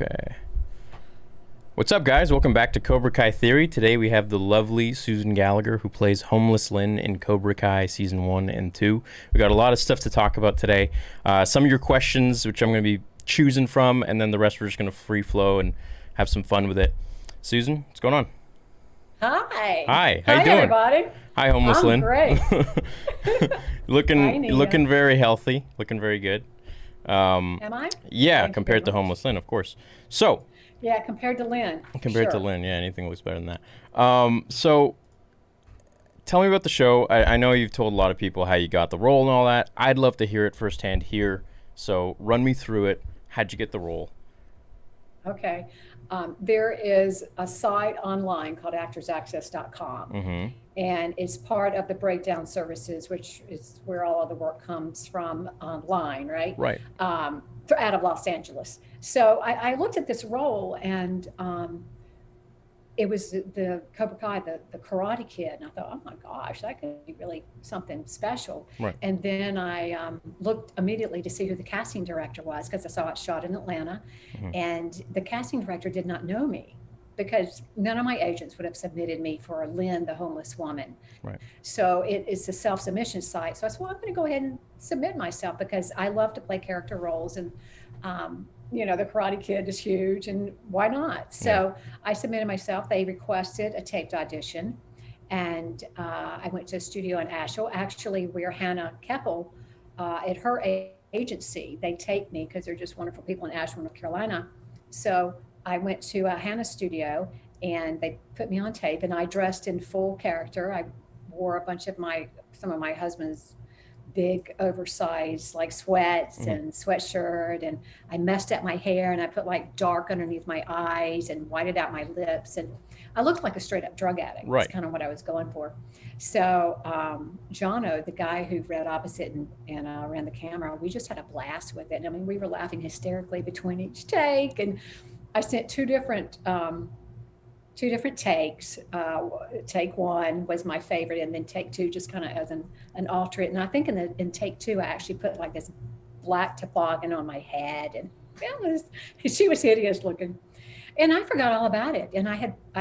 Okay. What's up, guys? Welcome back to Cobra Kai Theory. Today we have the lovely Susan Gallagher, who plays Homeless Lynn in Cobra Kai Season 1 and 2. We got a lot of stuff to talk about today. Some of your questions, which I'm going to be choosing from, and then the rest we're just going to free flow and have some fun with it. Susan, what's going on? Hi. Hi. How you Hi, doing? everybody. Hi, Homeless Lynn. Great. looking very healthy. Looking very good. Am I? Yeah, Thank you compared to very much. Homeless Lynn, of course. So, Yeah, compared to Lynn. compared to Sure. Lynn, yeah, anything looks better than that. So, tell me about the show. I know you've told a lot of people how you got the role and all that. I'd love to hear it firsthand here. So, run me through it. How'd you get the role? Okay. There is a site online called actorsaccess.com, and it's part of the breakdown services, which is where all of the work comes from online, right? Right. Out of Los Angeles. So I looked at this role, and it was the Cobra Kai, the Karate Kid, and I thought, oh my gosh, that could be really something special. Right. And then I looked immediately to see who the casting director was, because I saw it shot in Atlanta, and the casting director did not know me, because none of my agents would have submitted me for Lynn, the homeless woman. Right. So it's a self-submission site. So I said, well, I'm going to go ahead and submit myself, because I love to play character roles, and the Karate Kid is huge, and why not? So I submitted myself. They requested a taped audition, and I went to a studio in Asheville, actually, where Hannah Keppel, at her agency, they take me because they're just wonderful people in Asheville, North Carolina. So I went to Hannah's studio, and they put me on tape, and I dressed in full character. I wore a bunch of some of my husband's big oversized like sweats and sweatshirt, and I messed up my hair, and I put like dark underneath my eyes and whited out my lips, and I looked like a straight up drug addict. Right. That's kind of what I was going for. So Jono, the guy who read opposite and ran the camera, we just had a blast with it. And I mean, we were laughing hysterically between each take, and I sent two different takes. Take one was my favorite, and then take two just kind of as an alternate. And I think in take two, I actually put like this black toboggan on my head, and she was hideous looking. And I forgot all about it. And I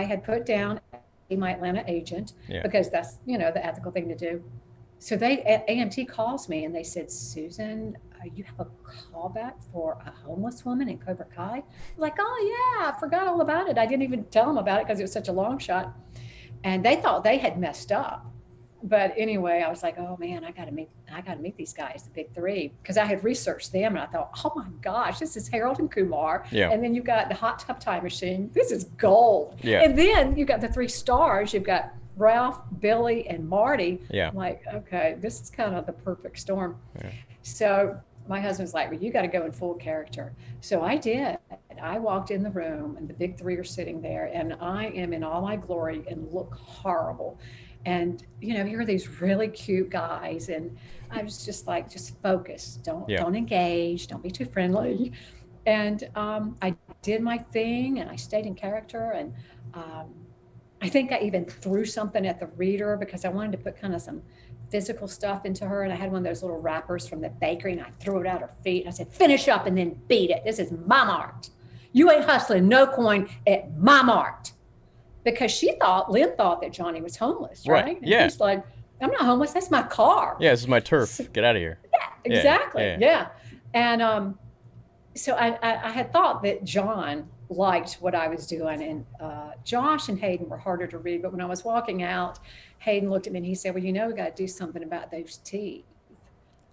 had put down my Atlanta agent, because that's the ethical thing to do. So AMT calls me, and they said, Susan, you have a callback for a homeless woman in Cobra Kai? I'm like, oh yeah, I forgot all about it. I didn't even tell them about it because it was such a long shot. And they thought they had messed up. But anyway, I was like, oh man, I gotta meet these guys, the big three. Because I had researched them, and I thought, oh my gosh, this is Harold and Kumar. Yeah. And then you've got the Hot Tub Time Machine. This is gold. Yeah. And then you've got the three stars. You've got Ralph, Billy, and Marty. Yeah. I'm like, okay, this is kind of the perfect storm. Yeah. So my husband's like, well, you got to go in full character. So I did. I walked in the room, and the big three are sitting there, and I am in all my glory and look horrible. And, here are these really cute guys, and I was just like, just focus. Don't engage. Don't be too friendly. And I did my thing, and I stayed in character, and I think I even threw something at the reader, because I wanted to put kind of some physical stuff into her. And I had one of those little wrappers from the bakery, and I threw it at her feet. And I said, finish up and then beat it. This is my mart. You ain't hustling no coin at my mart. Because Lynn thought that Johnny was homeless, right? And yeah. he's like, I'm not homeless. That's my car. Yeah, this is my turf. Get out of here. Yeah, exactly. Yeah. And so I had thought that John liked what I was doing, and Josh and Hayden were harder to read. But when I was walking out, Hayden looked at me, and he said, well, we got to do something about those teeth.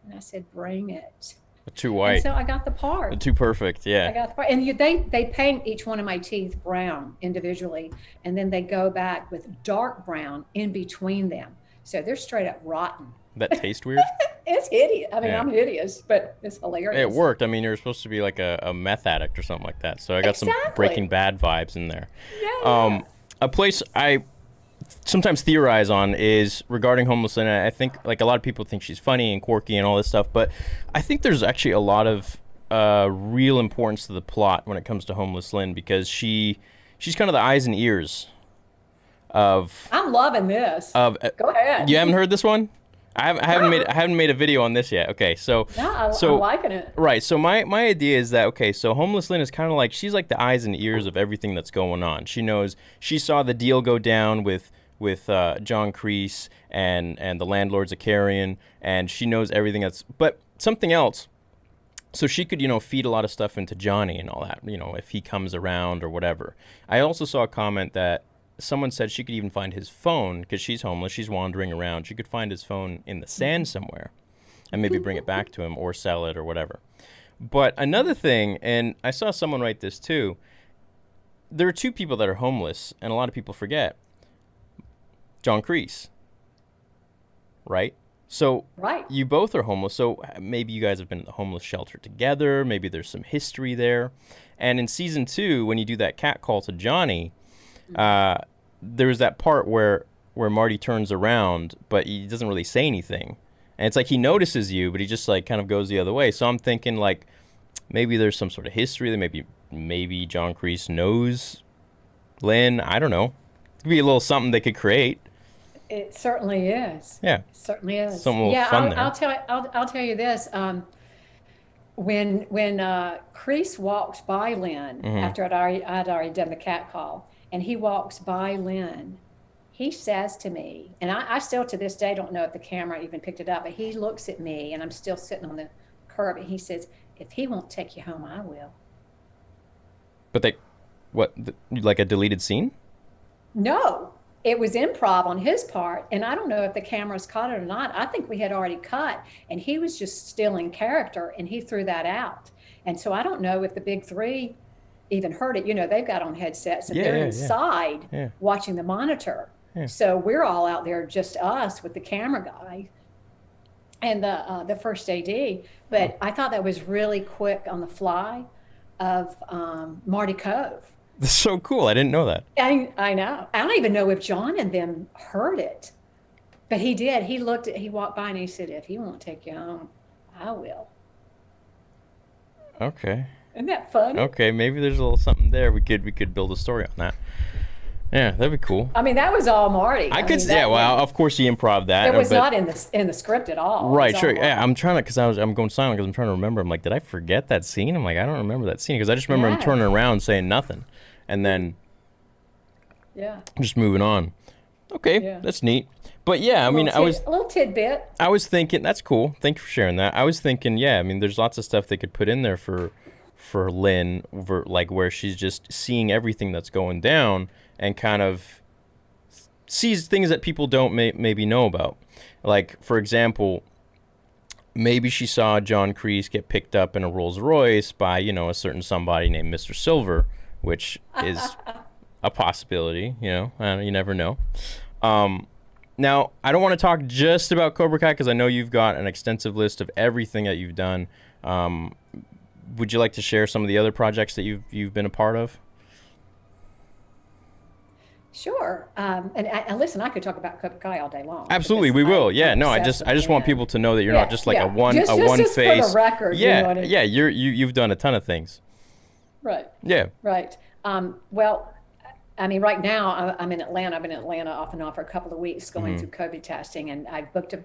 And I said, bring it. Too white. And so I got the part. Too perfect. Yeah. I got the part. And they paint each one of my teeth brown individually, and then they go back with dark brown in between them. So they're straight up rotten. That taste weird? It's hideous. I mean, I'm hideous, but it's hilarious. It worked. I mean, you're supposed to be like a meth addict or something like that. So I got some Breaking Bad vibes in there. Yeah. A place I sometimes theorize on is regarding Homeless Lynn. I think like a lot of people think she's funny and quirky and all this stuff, but I think there's actually a lot of real importance to the plot when it comes to Homeless Lynn, because she's kind of the eyes and ears of. I'm loving this. Go ahead. You haven't heard this one? I haven't made a video on this yet. Okay, so No, I'm liking it. right. So my idea is that, okay, so Homeless Lynn is kind of like, she's like the eyes and ears of everything that's going on. She knows, she saw the deal go down with John Kreese and the landlords of Carrion, and she knows everything that's, but something else. So she could, feed a lot of stuff into Johnny and all that, if he comes around or whatever. I also saw a comment that someone said she could even find his phone, because she's homeless, she's wandering around. She could find his phone in the sand somewhere and maybe bring it back to him or sell it or whatever. But another thing, and I saw someone write this too, there are two people that are homeless, and a lot of people forget. John Kreese, right? So Right. you both are homeless, so maybe you guys have been at the homeless shelter together, maybe there's some history there. And in season 2, when you do that cat call to Johnny, there's that part where Marty turns around, but he doesn't really say anything. And it's like he notices you, but he just like kind of goes the other way. So I'm thinking like maybe there's some sort of history that maybe John Kreese knows Lynn. I don't know. It could be a little something they could create. It certainly is. Yeah. It certainly is. Something a little fun there. I'll tell you this. When Kreese walks by Lynn after I'd already done the cat call, and he walks by Lynn, he says to me, and I still to this day don't know if the camera even picked it up, but he looks at me, and I'm still sitting on the curb, and he says, "If he won't take you home, I will." But like a deleted scene? No, it was improv on his part, and I don't know if the cameras caught it or not. I think we had already cut, and he was just still in character, and he threw that out. And so I don't know if the big three even heard it. They've got on headsets, and they're inside watching the monitor. Yeah. So we're all out there, just us with the camera guy and the first AD. But I thought that was really quick on the fly of Marty Kove. That's so cool. I didn't know that. I know. I don't even know if John and them heard it, but he did. He walked by and he said, "If he won't take you home, I will." Okay. Isn't that fun? Okay, maybe there's a little something there. We could build a story on that. Yeah, that'd be cool. I mean, that was all Marty. Well, of course he improv that. It was not in the script at all. Right, sure. Yeah, I'm trying to, because I'm going silent because I'm trying to remember. I'm like, did I forget that scene? I'm like, I don't remember that scene, because I just remember him turning around saying nothing, and then just moving on. Okay, that's neat. But yeah, I mean, a little tidbit. I was thinking, that's cool. Thank you for sharing that. I was thinking, I mean, there's lots of stuff they could put in there for Lynn, like where she's just seeing everything that's going down and kind of sees things that people don't maybe know about. Like, for example, maybe she saw John Kreese get picked up in a Rolls Royce by, a certain somebody named Mr. Silver, which is a possibility, you never know. Now, I don't want to talk just about Cobra Kai because I know you've got an extensive list of everything that you've done. Would you like to share some of the other projects that you've been a part of? Sure. And listen, I could talk about Cobra Kai all day long. Absolutely, we will. Yeah, no, I just want people to know that you're not just like a one face. Just for the record. Yeah, you've done a ton of things. Right. Yeah. Right. Well, I mean, right now I'm in Atlanta. I've been in Atlanta off and on for a couple of weeks going through COVID testing, and I booked a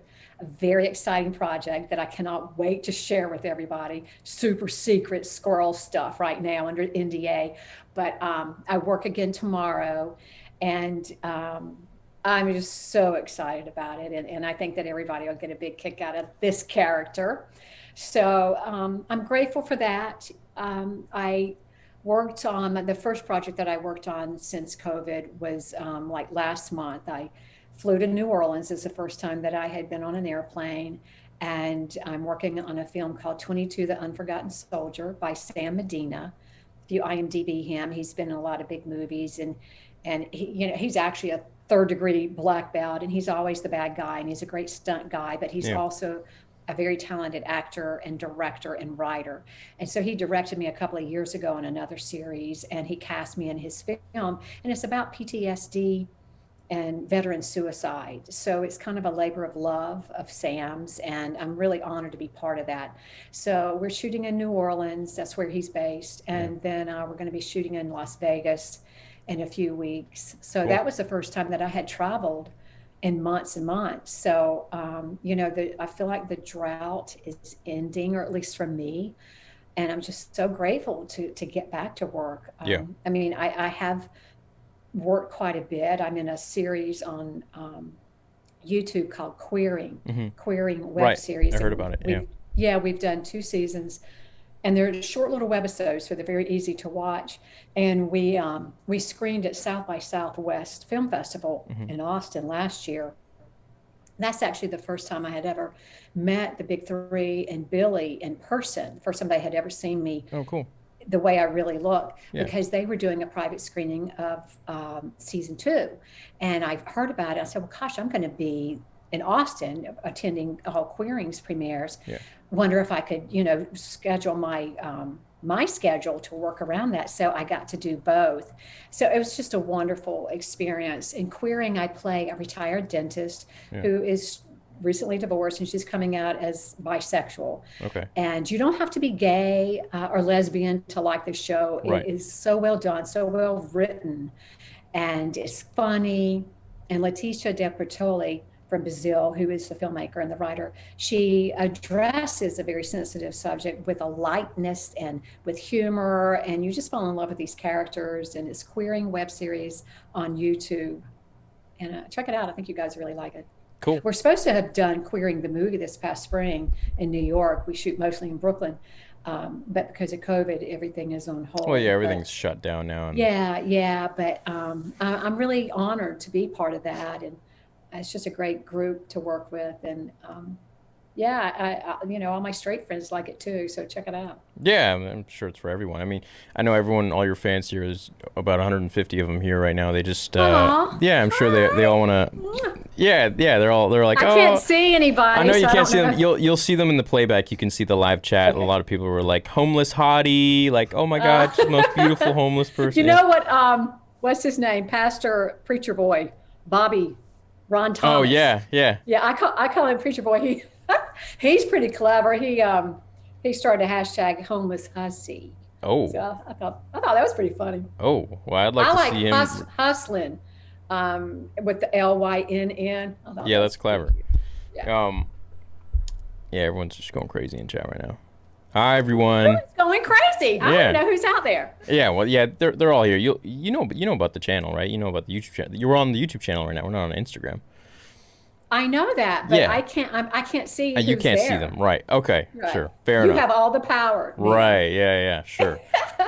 very exciting project that I cannot wait to share with everybody. Super secret squirrel stuff right now under NDA, but I work again tomorrow, and I'm just so excited about it, and I think that everybody will get a big kick out of this character. So I'm grateful for that. I worked on the first project that I worked on since COVID was like last month. I flew to New Orleans. It's the first time that I had been on an airplane, and I'm working on a film called 22 The Unforgotten Soldier by Sam Medina. If you IMDb him, he's been in a lot of big movies, and he, he's actually a third-degree black belt, and he's always the bad guy, and he's a great stunt guy, but he's also a very talented actor and director and writer. And so he directed me a couple of years ago in another series, and he cast me in his film, and it's about PTSD and veteran suicide. So it's kind of a labor of love of Sam's, and I'm really honored to be part of that. So we're shooting in New Orleans, that's where he's based, and then we're going to be shooting in Las Vegas in a few weeks. So that was the first time that I had traveled in months and months. So, I feel like the drought is ending, or at least for me. And I'm just so grateful to get back to work. Yeah. I mean, I have worked quite a bit. I'm in a series on YouTube called Queering web Right. series. I heard about it. Yeah. Yeah, we've done 2 seasons, and they're short little webisodes, so they're very easy to watch. And we screened at South by Southwest Film Festival in Austin last year. That's actually the first time I had ever met the big three and Billy in person. First time they had ever seen me. Oh, cool. The way I really look, Yeah. because they were doing a private screening of season 2. And I heard about it. I said, well, gosh, I'm going to be in Austin attending all Queering's premieres. Yeah. Wonder if I could, schedule my schedule to work around that. So I got to do both. So it was just a wonderful experience. In Queering, I play a retired dentist who is recently divorced, and she's coming out as bisexual. Okay. And you don't have to be gay or lesbian to like the show. Right. It is so well done, so well written, and it's funny. And Leticia De Bertoli from Brazil, who is the filmmaker and the writer, she addresses a very sensitive subject with a lightness and with humor, and you just fall in love with these characters. And it's Queering web series on YouTube. And check it out. I think you guys really like it. Cool. We're supposed to have done Queering the movie this past spring in New York. We shoot mostly in Brooklyn, but because of COVID, everything is on hold. Well, yeah, everything's shut down now. And... Yeah, but I'm really honored to be part of that, and it's just a great group to work with. And I all my straight friends like it too, so check it out. Yeah, I'm sure it's for everyone. I mean, I know everyone, all your fans here, is about 150 of them here right now. They just, yeah, I'm sure they all want to. Yeah, they're like, I can't see anybody. I know you so can't see know. them. You'll see them in the playback. You can see the live chat. Okay. A lot of people were like, homeless hottie, like, oh my God, she's the most beautiful homeless person. You know what? What's his name? Pastor Preacher Boy, Bobby Ron Thomas. Oh yeah. Yeah, I call him Preacher Boy. He's pretty clever. He started a hashtag homeless hussy. Oh. So I thought that was pretty funny. Oh, well, I'd like to see him. Hustlin, with the LYNN. Yeah, that's clever. Yeah. Yeah, everyone's just going crazy in chat right now. Hi, everyone. It's going crazy. I don't know who's out there. Yeah, well, yeah, they're all here. You know about the channel, right? You know about the YouTube channel. You're on the YouTube channel right now. We're not on Instagram. I know that, but Yeah. I can't see. You who's can't there. see them, right? Okay, Right. sure, fair enough. You have all the power. man. Right? Yeah, sure.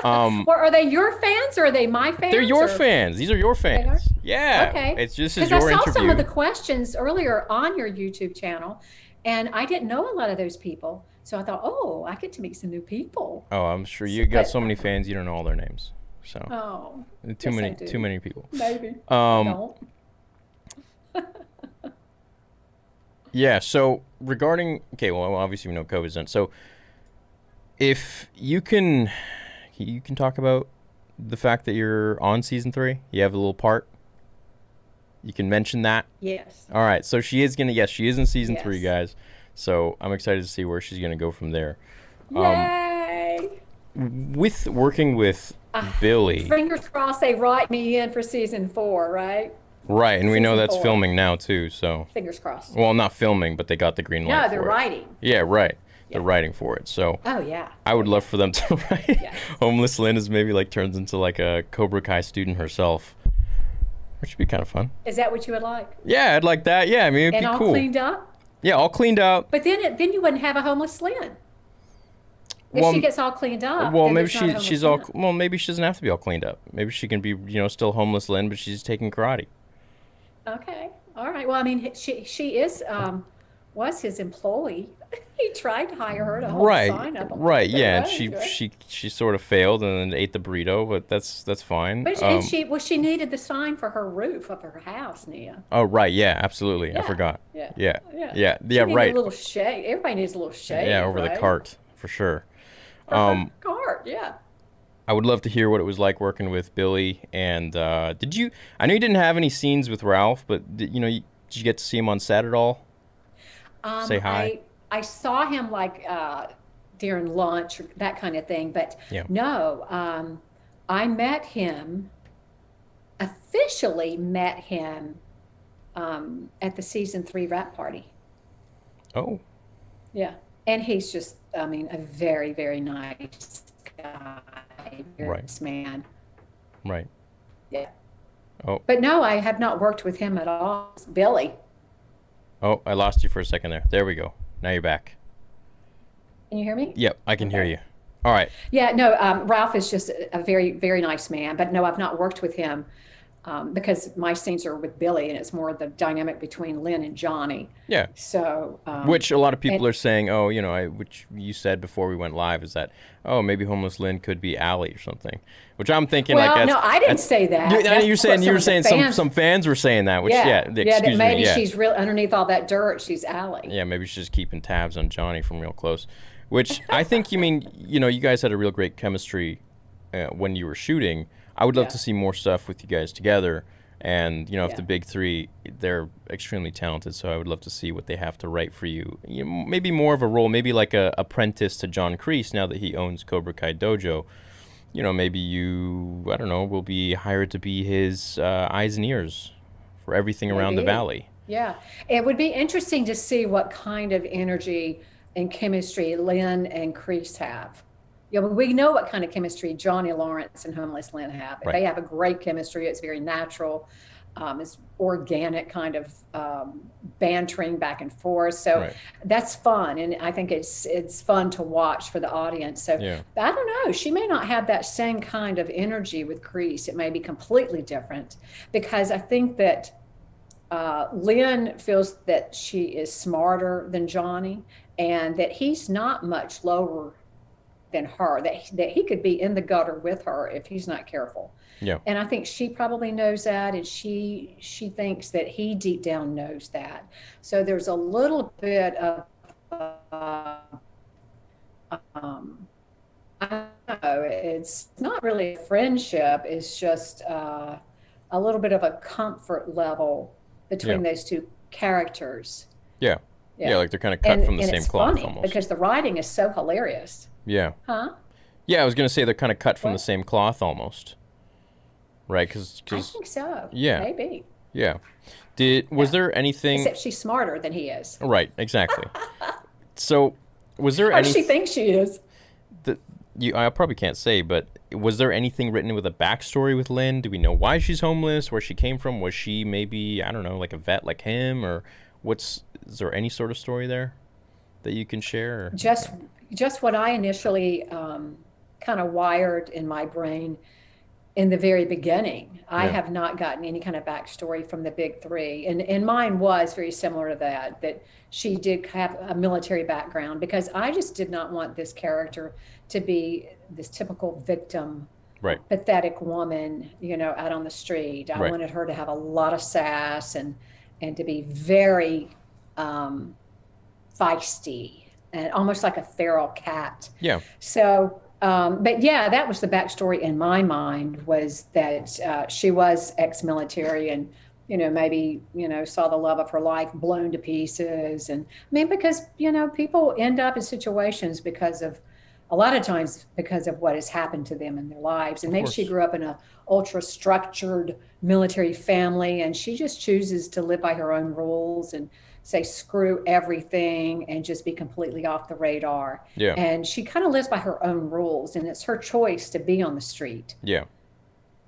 Well, are they your fans or are they my fans? They're your or? fans. These are your fans. Yeah. Okay. It's just Because your I saw interview. some of the questions earlier on your YouTube channel, and I didn't know a lot of those people. So I thought, I get to meet some new people. Oh, I'm sure you got so many fans. You don't know all their names. So too yes, I do. too many people. Maybe. I don't. Yeah. So regarding, well, obviously we know COVID's done. So if you can talk about the fact that you're on season 3. You have a little part. You can mention that. Yes. All right. So she is in season 3, Yes. guys. So I'm excited to see where she's gonna go from there. Yay! With working with Billy. Fingers crossed they write me in for season 4, right? Right, and we know Season that's 4. filming now too, so. Fingers crossed. Well, not filming, but they got the green light No, for they're it. writing. Yeah, right. Yeah. They're writing for it, so. Oh, yeah. I would love for them to write. Yes. Homeless Lynn is maybe like turns into like a Cobra Kai student herself, which would be kind of fun. Is that what you would like? Yeah, I'd like that. Yeah, I mean, it'd And be all cool. cleaned up? Yeah, all cleaned up. But then you wouldn't have a homeless Lynn. If Well, she gets all cleaned up. Well, then maybe there's not a homeless she's all. Lynn. Well, maybe she doesn't have to be all cleaned up. Maybe she can be, still homeless Lynn, but she's taking karate. Okay. All right. Well, I mean, she is was his employee. He tried to hire her to hold the sign up. Right. Yeah, and Right, right. she sort of failed and then ate the burrito, but that's fine. But and she needed the sign for her roof of her house, Nia. Oh, right. Yeah, absolutely. I Yeah, forgot. yeah, Yeah. yeah. Yeah. She Yeah. needed Right. A little shade. Everybody needs a little shade. Yeah, over the right? cart for sure. For her cart. Yeah. I would love to hear what it was like working with Billy. And did you? I know you didn't have any scenes with Ralph, but did you get to see him on set at all? Say hi. I saw him like during lunch or that kind of thing, but Yeah. no, I officially met him at the season 3 wrap party. Oh, Yeah. And he's just, I mean, a very, very nice guy, very right, nice man. right. Yeah. Oh, But no, I have not worked with him at all. It's Billy. oh, I lost you for a second there. There we go. Now you're back. Can you hear me? Yep, I can hear Okay. you. All right. Yeah, no, Ralph is just a very, very nice man. But no, I've not worked with him because my scenes are with Billy, and it's more the dynamic between Lynn and Johnny. Yeah. So, Which a lot of people and are saying, oh, you know, which you said before we went live is that, oh, maybe Homeless Lynn could be Allie or something. Which I'm thinking like well, that's. no, I didn't say that. I know That's you're saying what some of the fans. some fans were saying that. Which Yeah, excuse that me. maybe Yeah. she's real underneath all that dirt. She's Allie. Yeah, maybe she's just keeping tabs on Johnny from real close. Which I think you mean, you know, you guys had a real great chemistry when you were shooting. I would love Yeah. to see more stuff with you guys together. And, you know, if Yeah. the big three, they're extremely talented, so I would love to see what they have to write for you. Maybe more of a role, maybe like a apprentice to John Kreese now that he owns Cobra Kai Dojo. You know, maybe you, I don't know, will be hired to be his eyes and ears for everything around the Maybe. valley. Yeah, it would be interesting to see what kind of energy and chemistry Lynn and Kreese have. You know, we know what kind of chemistry Johnny Lawrence and Homeless Lynn have. Right. They have a great chemistry. It's very natural. It's organic kind of bantering back and forth. So Right. that's fun, and I think it's fun to watch for the audience. So Yeah. I don't know. She may not have that same kind of energy with Kreese. It may be completely different because I think that Lynn feels that she is smarter than Johnny, and that he's not much lower than her, that he could be in the gutter with her if he's not careful. Yeah. And I think she probably knows that, and she thinks that he deep down knows that. So there's a little bit of I don't know, it's not really a friendship, it's just a little bit of a comfort level between Yeah. those two characters. Yeah. Yeah, like they're kind of cut from the and same it's cloth funny almost. because the writing is so hilarious. Yeah. Huh? Yeah, I was going to say they're kind of cut from What? the same cloth almost. Right? I Because think so. yeah. Maybe. yeah. Was there anything Except she's smarter than he is. Right, exactly. So, was there Or any she thinks she is. that I probably can't say, but was there anything written with a backstory with Lynn? Do we know why she's homeless, where she came from? Was she maybe, I don't know, like a vet like him, or is there any sort of story there that you can share? Or? Just what I initially kind of wired in my brain in the very beginning. I Yeah. have not gotten any kind of backstory from the big three. And mine was very similar to that she did have a military background, because I just did not want this character to be this typical victim, Right. pathetic woman, you know, out on the street. I Right. wanted her to have a lot of sass and to be very feisty and almost like a feral cat. Yeah. So, but yeah, that was the backstory in my mind, was that she was ex-military and, you know, maybe, you know, saw the love of her life blown to pieces. And I mean, because, you know, people end up in situations a lot of times because of what has happened to them in their lives. And maybe she course. grew up in a ultra structured military family, and she just chooses to live by her own rules and say screw everything and just be completely off the radar. Yeah. And she kind of lives by her own rules, and it's her choice to be on the street. Yeah.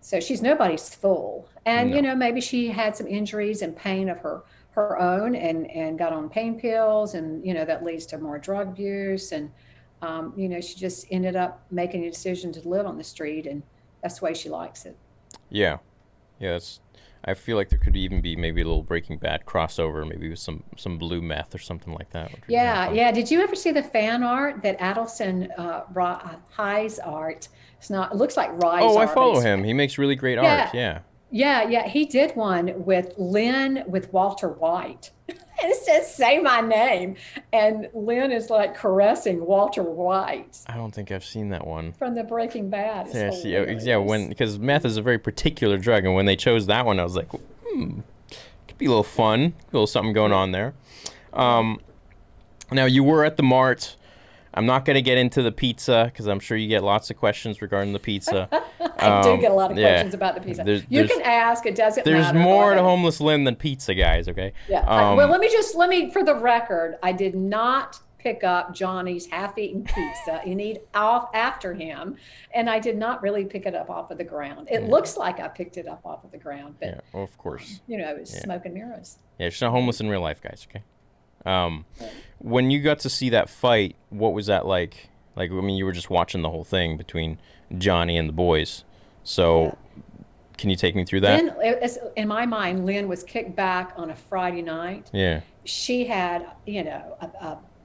So she's nobody's fool. And, No. you know, maybe she had some injuries and pain of her own and got on pain pills, and, you know, that leads to more drug abuse. And, you know, she just ended up making a decision to live on the street, and that's the way she likes it. Yeah. Yeah. I feel like there could even be maybe a little Breaking Bad crossover, maybe with some blue meth or something like that. which would be kinda Yeah, fun. yeah. Did you ever see the fan art that Adelson High's art? It looks like Rye's Oh, I art, but follow it's- him. He makes really great Yeah. art. Yeah. Yeah, he did one with Lynn with Walter White. And it says, "Say my name." And Lynn is like caressing Walter White I don't think I've seen that one. from the Breaking Bad. It's Yeah, hilarious. because meth is a very particular drug, and when they chose that one, I was like, could be a little fun, a little something going on there. Now you were at the Mart. I'm not going to get into the pizza because I'm sure you get lots of questions regarding the pizza. I do get a lot of Yeah. questions about the pizza. There's- You there's- can ask. It doesn't There's matter. Go more to ahead. Homeless Lynn than pizza, guys. Okay. Yeah. Well, let me, for the record, I did not pick up Johnny's half-eaten pizza and eat off after him, and I did not really pick it up off of the ground. It looks like I picked it up off of the ground, but Yeah. Well, of course. it was smoke and mirrors. Yeah. She's not homeless in real life, guys. Okay. When you got to see that fight, what was that like? Like, I mean, you were just watching the whole thing between Johnny and the boys. So, can you take me through that? In my mind, Lynn was kicked back on a Friday night. Yeah. She had,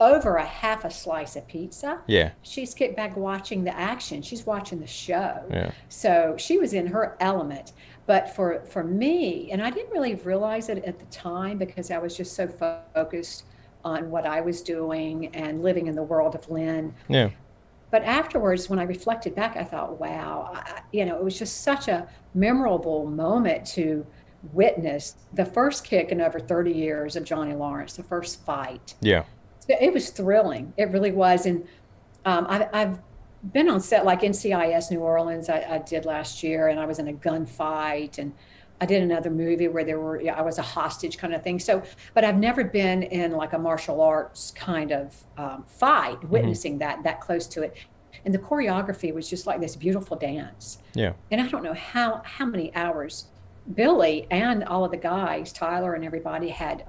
over a half a slice of pizza. Yeah. She's kicked back watching the action. She's watching the show. Yeah. So she was in her element. But for me, and I didn't really realize it at the time because I was just so focused on what I was doing and living in the world of Lynn. Yeah. But afterwards, when I reflected back, I thought, wow, it was just such a memorable moment to witness the first kick in over 30 years of Johnny Lawrence, the first fight. Yeah. It was thrilling. It really was. And I've been on set like NCIS New Orleans, I did last year, and I was in a gunfight, and I did another movie where I was a hostage kind of thing. So, but I've never been in like a martial arts kind of fight, witnessing that close to it. And the choreography was just like this beautiful dance. Yeah. And I don't know how many hours Billy and all of the guys, Tyler and everybody, had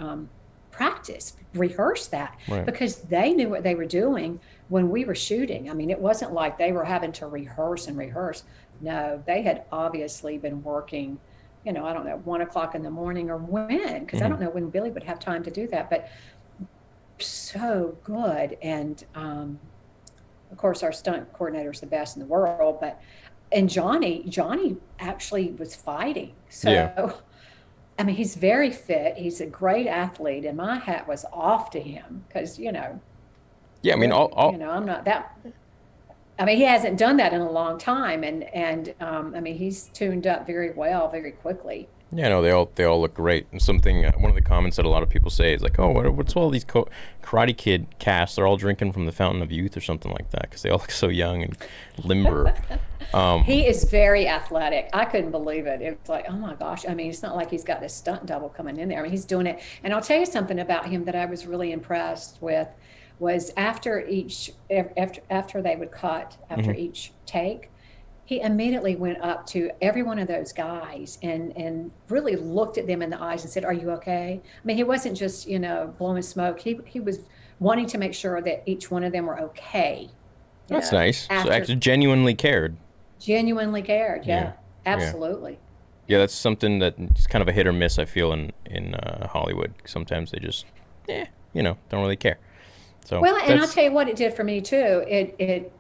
practiced, rehearsed that, Right. because they knew what they were doing when we were shooting. I mean, it wasn't like they were having to rehearse. No, they had obviously been working, I don't know, 1 o'clock in the morning or when, because I don't know when Billy would have time to do that, but so good. And of course, our stunt coordinator is the best in the world, and Johnny actually was fighting. So, Yeah. I mean, he's very fit. He's a great athlete, and my hat was off to him because, Yeah. I mean, I'm not that. I mean, he hasn't done that in a long time, and I mean, he's tuned up very well, very quickly. Yeah, no, they all look great. And something, one of the comments that a lot of people say is like, oh, what's all these Karate Kid casts? They're all drinking from the fountain of youth or something like that because they all look so young and limber. He is very athletic. I couldn't believe it. It was like, oh my gosh. I mean, it's not like he's got this stunt double coming in there. I mean, he's doing it. And I'll tell you something about him that I was really impressed with was after they would cut, after each take, he immediately went up to every one of those guys and really looked at them in the eyes and said, "Are you okay?" I mean, he wasn't just, blowing smoke. He was wanting to make sure that each one of them were okay. That's nice. So actually genuinely cared. Genuinely cared, yeah. Yeah. Absolutely. Yeah, that's something that's kind of a hit or miss, I feel, in Hollywood. Sometimes they just, don't really care. So well, and I'll tell you what it did for me too. It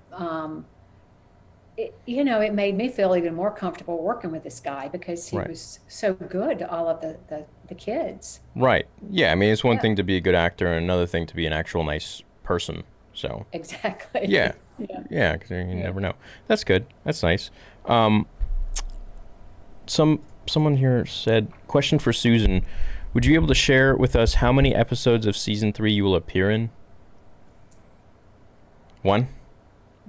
made me feel even more comfortable working with this guy because he was so good to all of the kids. Right. Yeah. I mean, it's one thing to be a good actor and another thing to be an actual nice person. So. Exactly. Yeah. Yeah. Because you never know. That's good. That's nice. Someone here said, question for Susan. Would you be able to share with us how many episodes of season 3 you will appear in? One.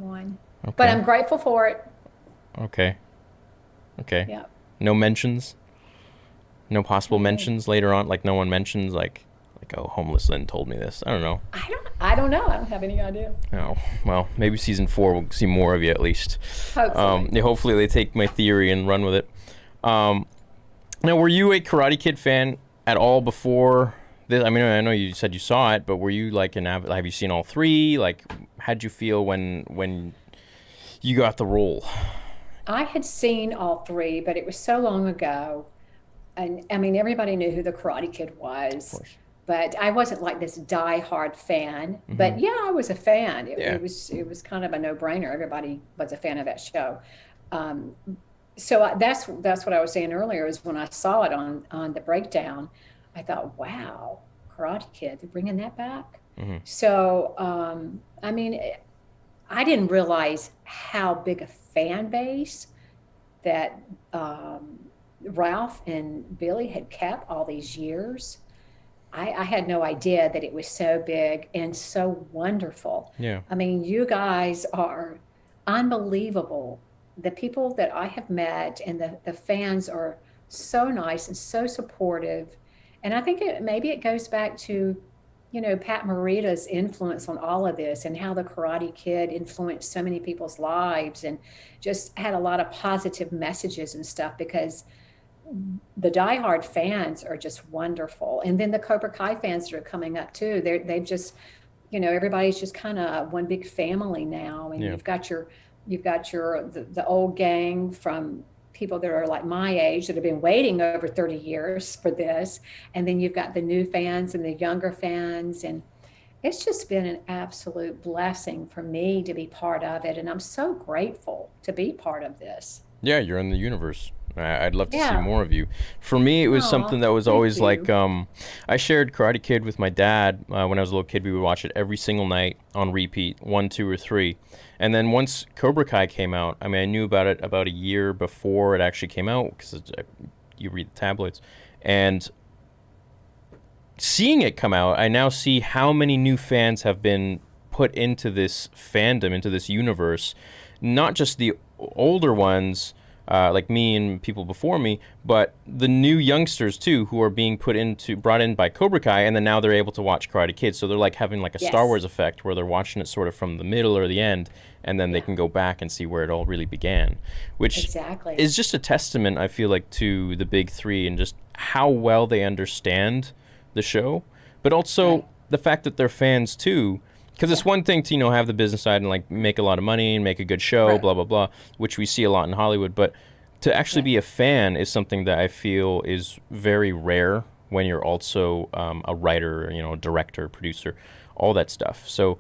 Okay. But I'm grateful for it. Okay. Yeah. No mentions? No possible mentions later on? Like no one mentions like, oh, Homeless Lynn told me this. I don't know. I don't know. I don't have any idea. Oh, well, maybe season 4 we'll see more of you at least. Hopefully. Hopefully they take my theory and run with it. Now, were you a Karate Kid fan at all before this? I mean, I know you said you saw it, but were you like have you seen all 3? Like, how'd you feel when you got the role? I had seen all 3, but it was so long ago. And I mean, everybody knew who the Karate Kid was. Of course. But I wasn't like this die-hard fan. But yeah, I was a fan. It was kind of a no-brainer. Everybody was a fan of that show. So that's what I was saying earlier is when I saw it on the breakdown, I thought, wow, Karate Kid, they're bringing that back. So, I mean, I didn't realize how big a fan base that Ralph and Billy had kept all these years. I had no idea that it was so big and so wonderful. Yeah. I mean, you guys are unbelievable the people that I have met and the fans are so nice and so supportive. And I think maybe it goes back to, Pat Morita's influence on all of this and how the Karate Kid influenced so many people's lives and just had a lot of positive messages and stuff, because the diehard fans are just wonderful. And then the Cobra Kai fans that are coming up too, they've just, everybody's just kind of one big family now. And you've got the old gang from people that are like my age that have been waiting over 30 years for this. And then you've got the new fans and the younger fans. And it's just been an absolute blessing for me to be part of it. And I'm so grateful to be part of this. Yeah, you're in the universe. I'd love to see more of you. For me, it was something that was always like, I shared Karate Kid with my dad when I was a little kid. We would watch it every single night on repeat, 1, 2, or 3. And then once Cobra Kai came out, I mean, I knew about it about a year before it actually came out, because you read the tabloids. And seeing it come out, I now see how many new fans have been put into this fandom, into this universe. Not just the older ones, like me and people before me, but the new youngsters too, who are being brought in by Cobra Kai, and then now they're able to watch Karate Kid. So they're like having like a Star Wars effect, where they're watching it sort of from the middle or the end, and then they can go back and see where it all really began, which is just a testament, I feel like, to the big three and just how well they understand the show, but also the fact that they're fans too. Because it's one thing to, have the business side and like make a lot of money and make a good show, blah, blah, blah, which we see a lot in Hollywood. But to actually be a fan is something that I feel is very rare when you're also a writer, director, producer, all that stuff. So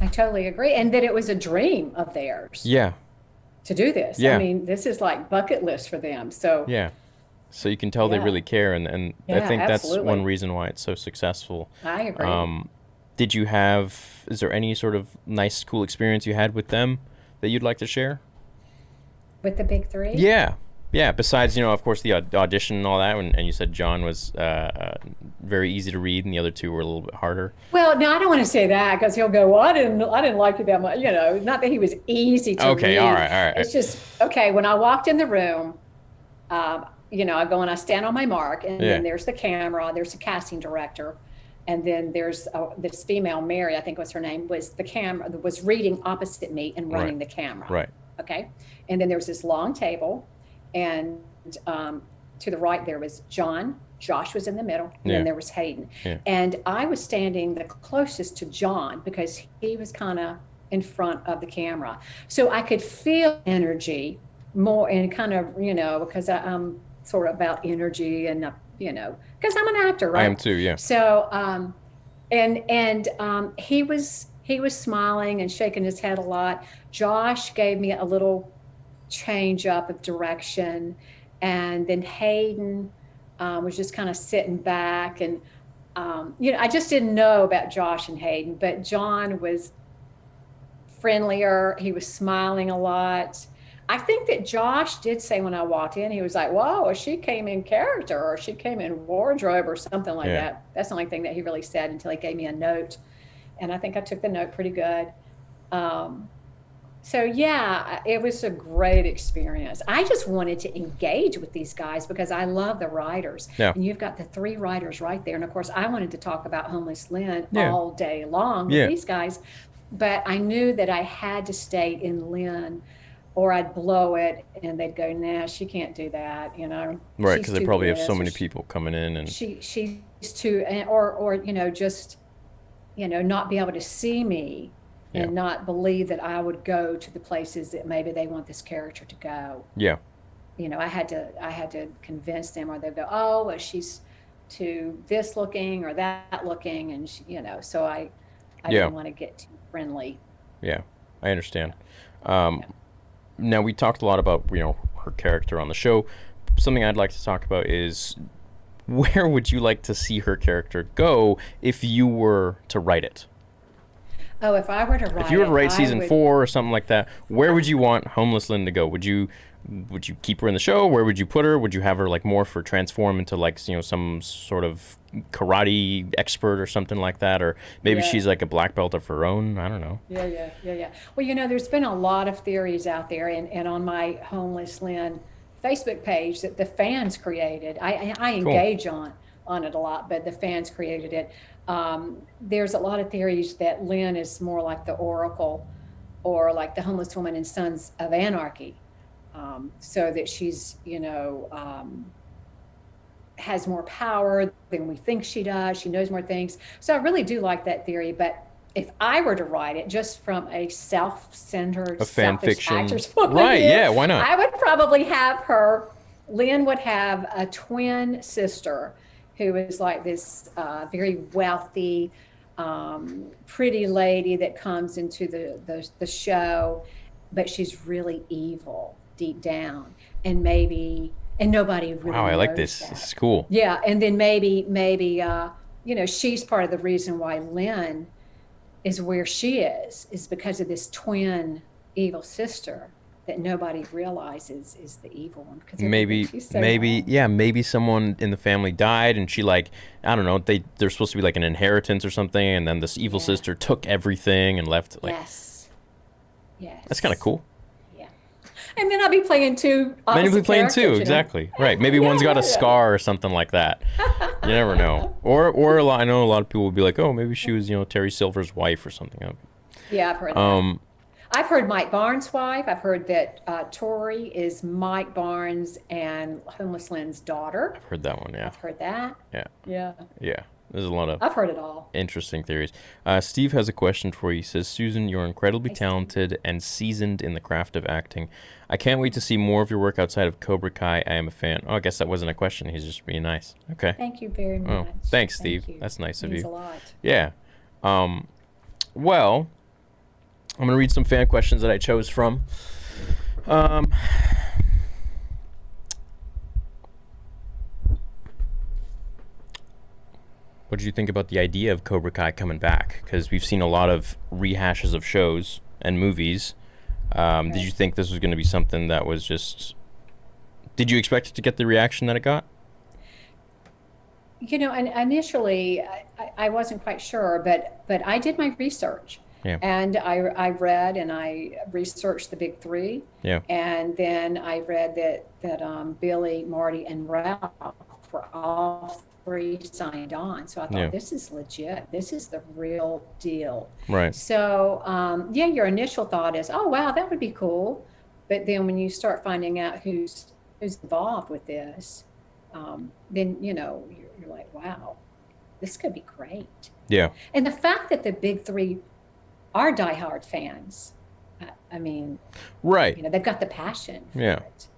I totally agree. And that it was a dream of theirs. Yeah. To do this. Yeah. I mean, this is like bucket list for them. So yeah. So you can tell they really care. And I think that's one reason why it's so successful. I agree. Is there any sort of nice, cool experience you had with them that you'd like to share? With the big three? Yeah. Yeah. Besides, of course, the audition and all that, and you said John was very easy to read and the other two were a little bit harder. Well, no, I don't want to say that, because he'll go, well, I didn't like you that much. Not that he was easy to read. Okay. All right. It's just, when I walked in the room, I go and I stand on my mark, and then there's the camera, there's the casting director. And then there's this female, Mary, I think was her name, was reading opposite me and running the camera. Right. Okay. And then there was this long table, and to the right there was John. Josh was in the middle, and then there was Hayden. Yeah. And I was standing the closest to John because he was kind of in front of the camera. So I could feel energy more, and kind of, because I'm sort of about energy and because I'm an actor, right? I am too, yeah. So, he was smiling and shaking his head a lot. Josh gave me a little change up of direction, and then Hayden was just kind of sitting back, and I just didn't know about Josh and Hayden, but John was friendlier. He was smiling a lot. I think that Josh did say when I walked in, he was like, whoa, she came in character, or she came in wardrobe, or something like that. That's the only thing that he really said until he gave me a note. And I think I took the note pretty good. It was a great experience. I just wanted to engage with these guys because I love the writers. Yeah. And you've got the 3 writers right there. And of course, I wanted to talk about Homeless Lynn all day long with these guys. But I knew that I had to stay in Lynn, or I'd blow it, and they'd go, nah, she can't do that, Right, because they probably have so many people coming in, and she's too, or just, not be able to see me and not believe that I would go to the places that maybe they want this character to go. Yeah. I had to convince them, or they'd go, oh, well, she's too this looking or that looking, and so I didn't want to get too friendly. Yeah, I understand. Now, we talked a lot about, her character on the show. Something I'd like to talk about is, where would you like to see her character go if you were to write it? Oh, if I were to write it. If you were to write season 4 or something like that, where would you want Homeless Lynn to go? Would you would you keep her in the show? Where would you put her? Would you have her like more for transform into like, you know, some sort of karate expert or something like that? Or maybe she's like a black belt of her own. I don't know. Yeah. Well, you know, there's been a lot of theories out there, and on my Homeless Lynn Facebook page that the fans created. I engage on it a lot, but the fans created it. There's a lot of theories that Lynn is more like the Oracle or like the homeless woman in Sons of Anarchy. So that she's, you know, has more power than we think she does. She knows more things. So I really do like that theory. But if I were to write it just from a self-centered, fan fiction, actor's point right? of view, Yeah, why not? I would probably have her. Lynn would have a twin sister who is like this very wealthy, pretty lady that comes into the show, but she's really evil deep down, and nobody really Wow, I like knows this. that. This is cool. Yeah, and then maybe you know, she's part of the reason why Lynn is where she is because of this twin evil sister that nobody realizes is the evil one. Maybe someone in the family died, and she like, I don't know, they're supposed to be like an inheritance or something, and then this evil sister took everything and left. Like, yes, that's kind of cool. And then I'll be playing two opposite characters, you know? Exactly. Right. Maybe one's got a scar or something like that. You never know. Or I know a lot of people will be like, oh, maybe she was, you know, Terry Silver's wife or something. Yeah, I've heard that. I've heard Mike Barnes' wife. I've heard that Tori is Mike Barnes and Homeless Lynn's daughter. I've heard that one, yeah. I've heard that. Yeah. There's a lot of I've heard it all. Interesting theories. Steve has a question for you. He says, Susan, you're incredibly talented and seasoned in the craft of acting. I can't wait to see more of your work outside of Cobra Kai. I am a fan. Oh, I guess that wasn't a question. He's just being nice. Okay. Thank you very much. Oh, thanks, Steve. That's nice of you. Means a lot. Yeah. Well, I'm going to read some fan questions that I chose from. What did you think about the idea of Cobra Kai coming back? Because we've seen a lot of rehashes of shows and movies. Did you think this was going to be something that was just... Did you expect it to get the reaction that it got? You know, and initially, I wasn't quite sure, but I did my research. Yeah. And I read and I researched the big three. Yeah. And then I read that Billy, Marty, and Ralph were all three signed on. So I thought, this is legit. This is the real deal. Right. So, your initial thought is, oh, wow, that would be cool. But then when you start finding out who's involved with this, then, you know, you're like, wow, this could be great. Yeah. And the fact that the big three are diehard fans, I mean, right. You know, they've got the passion for it.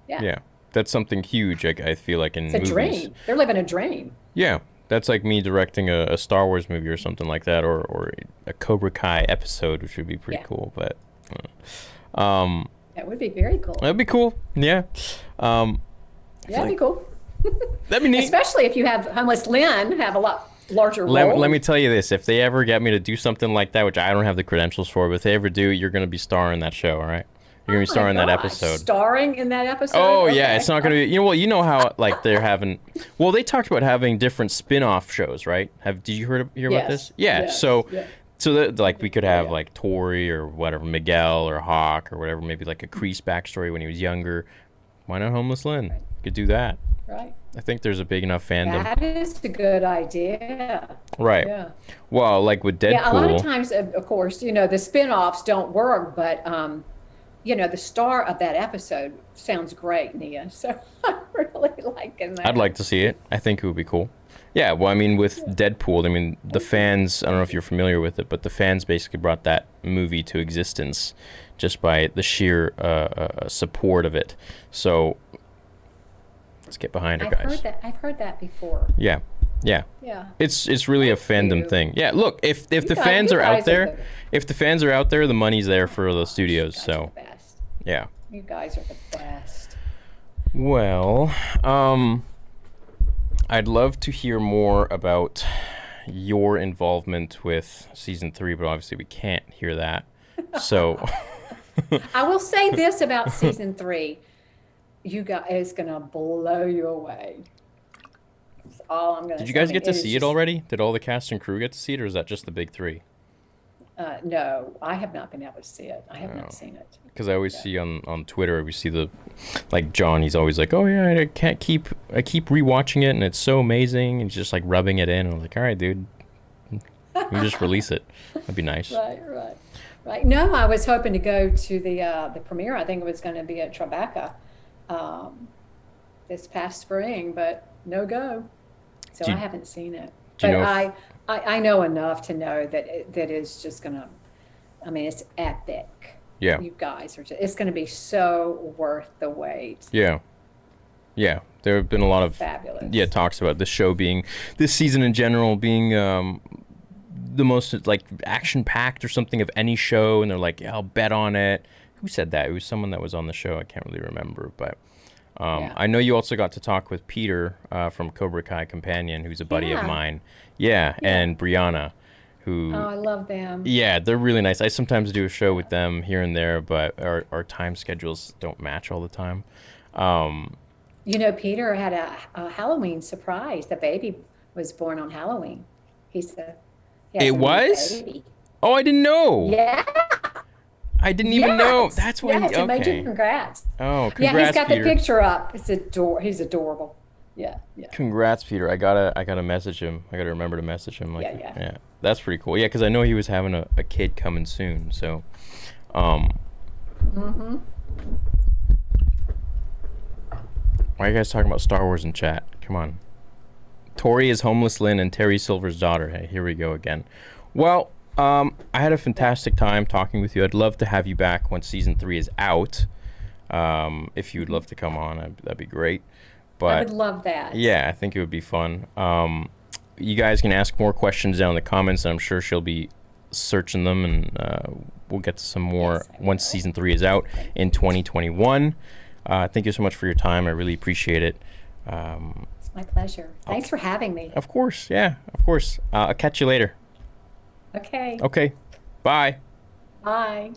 Yeah. That's something huge, I feel like, in movies. It's a dream. They're living a dream. Yeah. That's like me directing a Star Wars movie or something like that, or a Cobra Kai episode, which would be pretty cool. But that would be very cool. That'd be cool. Yeah. That'd be cool. That'd be neat. Especially if you have Homeless Lynn have a lot larger role. Let me tell you this. If they ever get me to do something like that, which I don't have the credentials for, but if they ever do, you're going to be starring in that show, all right? You're going to be starring in that episode. Starring in that episode? Oh, okay. Yeah. It's not going to be... You know how, like, they're having... Well, they talked about having different spin-off shows, right? Did you hear about this? Yeah. So like, we could have, like, Tori or whatever, Miguel or Hawk or whatever, maybe, like, a Kreese backstory when he was younger. Why not Homeless Lynn? Right. Could do that. Right. I think there's a big enough fandom. That is a good idea. Right. Yeah. Well, like with Deadpool. Yeah, a lot of times, of course, you know, the spin-offs don't work, but, you know, the star of that episode sounds great, Nia. So I'm really liking that. I'd like to see it. I think it would be cool. Yeah, well, I mean, with Deadpool, I mean, the fans, I don't know if you're familiar with it, but the fans basically brought that movie to existence just by the sheer support of it. So... Let's get behind her, guys. I've heard that before. Yeah. It's really a fandom thing. Yeah. Look, if the fans are out there, the money's there for the studios. So. Yeah. You guys are the best. Well, I'd love to hear more about your involvement with season 3, but obviously we can't hear that. So. I will say this about season 3. You guys, it's going to blow you away. That's all I'm going to say. Did you guys get to see it just, already? Did all the cast and crew get to see it, or is that just the big three? No, I have not been able to see it. I have not seen it. Because I always see on Twitter, we see like John, he's always like, oh yeah, I keep rewatching it and it's so amazing, and he's just like rubbing it in. And I'm like, all right, dude, you just release it. That'd be nice. Right. No, I was hoping to go to the premiere. I think it was going to be at Tribeca this past spring, but no go. So I haven't seen it. But I know enough to know that that is just going to, I mean, it's epic. Yeah. You guys it's going to be so worth the wait. Yeah. Yeah. There have been a lot of fabulous. Talks about this show being, this season in general being the most like action packed or something of any show, and they're like, yeah, I'll bet on it. Who said that? It was someone that was on the show. I can't really remember, but I know you also got to talk with Peter from Cobra Kai Companion, who's a buddy of mine. Yeah, and Brianna, who... Oh, I love them. Yeah, they're really nice. I sometimes do a show with them here and there, but our time schedules don't match all the time. Peter had a Halloween surprise. The baby was born on Halloween. It was? Baby. Oh, I didn't know. Yeah. I didn't even know. That's why. Yes, major congrats. Oh, congrats, yeah, he's got Peter. The picture up. He's adorable. Yeah. Congrats, Peter. I gotta message him. I gotta remember to message him. Yeah. That's pretty cool. Yeah, because I know he was having a kid coming soon. So, Mm-hmm. Why are you guys talking about Star Wars in chat? Come on. Tori is Homeless Lynn and Terry Silver's daughter. Hey, here we go again. Well, I had a fantastic time talking with you. I'd love to have you back once season 3 is out. If you would love to come on, that'd be great. But I would love that. Yeah, I think it would be fun. You guys can ask more questions down in the comments, and I'm sure she'll be searching them, and we'll get to some more once season 3 is out in 2021. Thank you so much for your time. I really appreciate it. It's my pleasure. Thanks for having me. Of course. Yeah, of course. I'll catch you later. Okay. Okay. Bye. Bye.